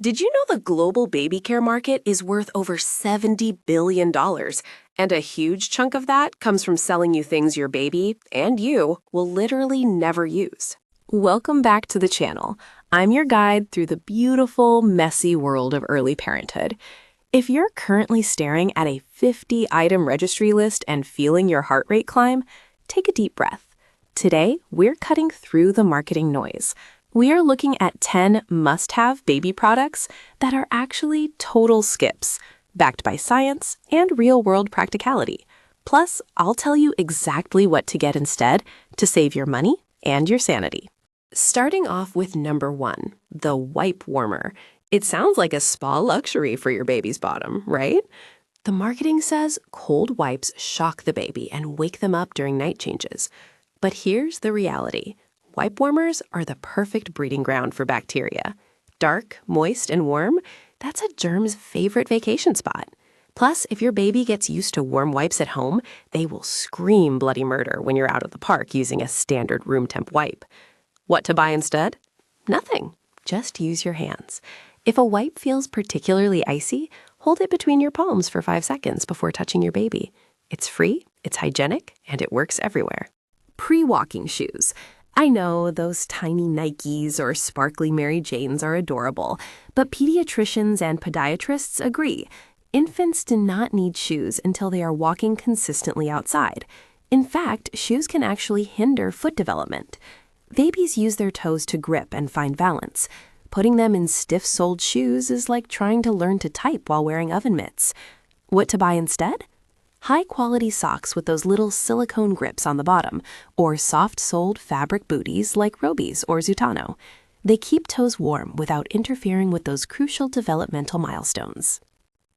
Did you know the global baby care market is worth over $70 billion, and a huge chunk of that comes from selling you things your baby and you will literally never use? Welcome back to the channel. I'm your guide through the beautiful, messy world of early parenthood. If you're currently staring at a 50-item registry list and feeling your heart rate climb, take a deep breath. Today, we're cutting through the marketing noise. We are looking at 10 must-have baby products that are actually total skips, backed by science and real-world practicality. Plus, I'll tell you exactly what to get instead to save your money and your sanity. Starting off with number 1, the wipe warmer. It sounds like a spa luxury for your baby's bottom, right? The marketing says cold wipes shock the baby and wake them up during night changes. But here's the reality. Wipe warmers are the perfect breeding ground for bacteria. Dark, moist, and warm, that's a germ's favorite vacation spot. Plus, if your baby gets used to warm wipes at home, they will scream bloody murder when you're out at the park using a standard room temp wipe. What to buy instead? Nothing. Just use your hands. If a wipe feels particularly icy, hold it between your palms for 5 seconds before touching your baby. It's free, it's hygienic, and it works everywhere. Pre-walking shoes. I know those tiny Nikes or sparkly Mary Janes are adorable, but pediatricians and podiatrists agree. Infants do not need shoes until they are walking consistently outside. In fact, shoes can actually hinder foot development. Babies use their toes to grip and find balance. Putting them in stiff-soled shoes is like trying to learn to type while wearing oven mitts. What to buy instead? High-quality socks with those little silicone grips on the bottom, or soft-soled fabric booties like Robi's or Zutano. They keep toes warm without interfering with those crucial developmental milestones.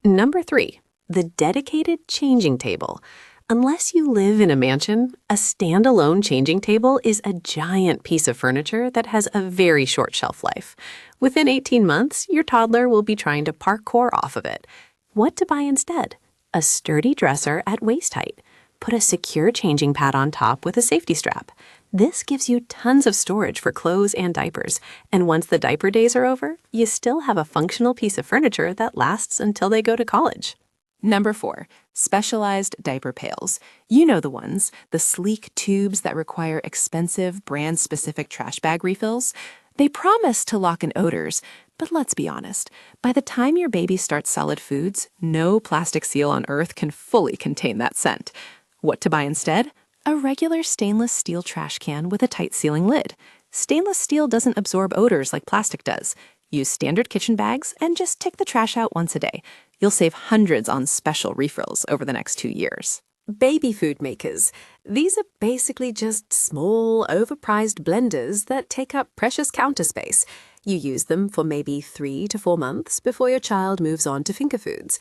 Number 3, the dedicated changing table. Unless you live in a mansion, a standalone changing table is a giant piece of furniture that has a very short shelf life. Within 18 months, your toddler will be trying to parkour off of it. What to buy instead? A sturdy dresser at waist height. Put a secure changing pad on top with a safety strap. This gives you tons of storage for clothes and diapers, and once the diaper days are over, you still have a functional piece of furniture that lasts until they go to college. Number 4, specialized diaper pails. You know the ones, the sleek tubes that require expensive, brand-specific trash bag refills. They promise to lock in odors, but let's be honest, by the time your baby starts solid foods, no plastic seal on earth can fully contain that scent. What to buy instead? A regular stainless steel trash can with a tight sealing lid. Stainless steel doesn't absorb odors like plastic does. Use standard kitchen bags and just take the trash out once a day. You'll save hundreds on special refills over the next 2 years. Baby food makers. These are basically just small, overpriced blenders that take up precious counter space. You use them for maybe 3 to 4 months before your child moves on to finger foods.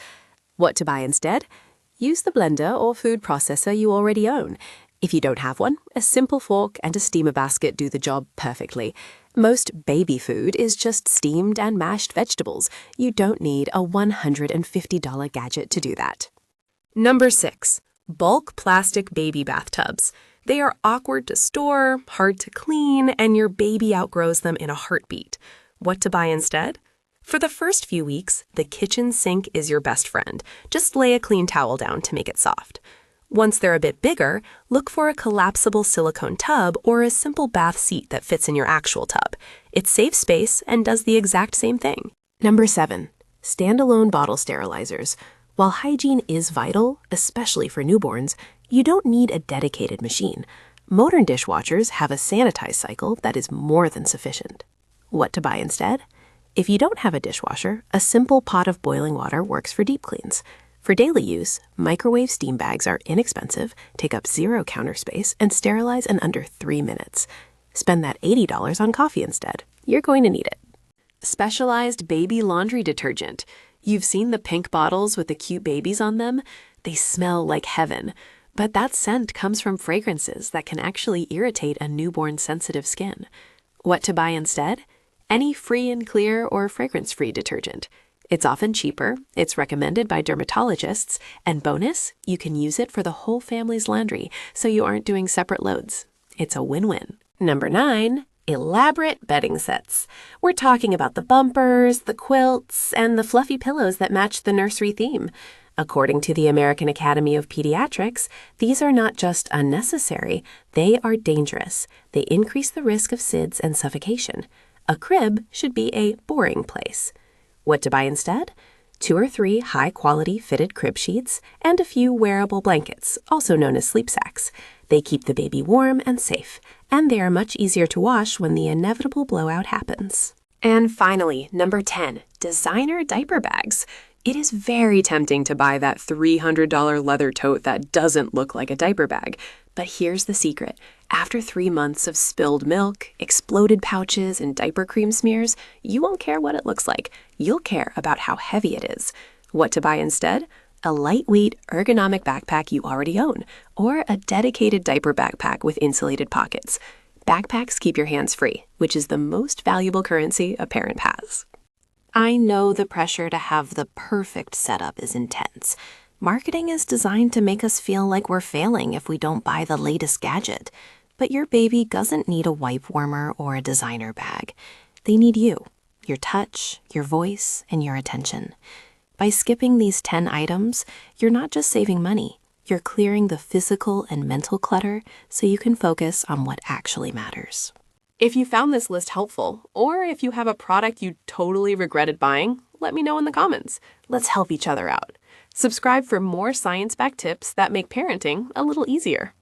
What to buy instead? Use the blender or food processor you already own. If you don't have one, a simple fork and a steamer basket do the job perfectly. Most baby food is just steamed and mashed vegetables. You don't need a $150 gadget to do that. Number 6. Bulk plastic baby bathtubs. They are awkward to store, hard to clean, and your baby outgrows them in a heartbeat. What to buy instead? For the first few weeks, the kitchen sink is your best friend. Just lay a clean towel down to make it soft. Once they're a bit bigger, look for a collapsible silicone tub or a simple bath seat that fits in your actual tub. It saves space and does the exact same thing. Number 7. Standalone bottle sterilizers. While hygiene is vital, especially for newborns, you don't need a dedicated machine. Modern dishwashers have a sanitized cycle that is more than sufficient. What to buy instead? If you don't have a dishwasher, a simple pot of boiling water works for deep cleans. For daily use, microwave steam bags are inexpensive, take up 0 counter space, and sterilize in under 3 minutes. Spend that $80 on coffee instead. You're going to need it. Specialized baby laundry detergent. You've seen the pink bottles with the cute babies on them? They smell like heaven. But that scent comes from fragrances that can actually irritate a newborn's sensitive skin. What to buy instead? Any free and clear or fragrance-free detergent. It's often cheaper, it's recommended by dermatologists, and bonus, you can use it for the whole family's laundry, so you aren't doing separate loads. It's a win-win. Number 9, elaborate bedding sets. We're talking about the bumpers, the quilts, and the fluffy pillows that match the nursery theme. According to the American Academy of Pediatrics, these are not just unnecessary, they are dangerous. They increase the risk of SIDS and suffocation. A crib should be a boring place. What to buy instead? 2 or 3 high-quality fitted crib sheets and a few wearable blankets, also known as sleep sacks. They keep the baby warm and safe, and they are much easier to wash when the inevitable blowout happens. And finally, number 10, designer diaper bags. It is very tempting to buy that $300 leather tote that doesn't look like a diaper bag. But here's the secret. After 3 months of spilled milk, exploded pouches, and diaper cream smears, you won't care what it looks like. You'll care about how heavy it is. What to buy instead? A lightweight, ergonomic backpack you already own, or a dedicated diaper backpack with insulated pockets. Backpacks keep your hands free, which is the most valuable currency a parent has. I know the pressure to have the perfect setup is intense. Marketing is designed to make us feel like we're failing if we don't buy the latest gadget. But your baby doesn't need a wipe warmer or a designer bag. They need you, your touch, your voice, and your attention. By skipping these 10 items, you're not just saving money, you're clearing the physical and mental clutter so you can focus on what actually matters. If you found this list helpful, or if you have a product you totally regretted buying, let me know in the comments. Let's help each other out. Subscribe for more science-backed tips that make parenting a little easier.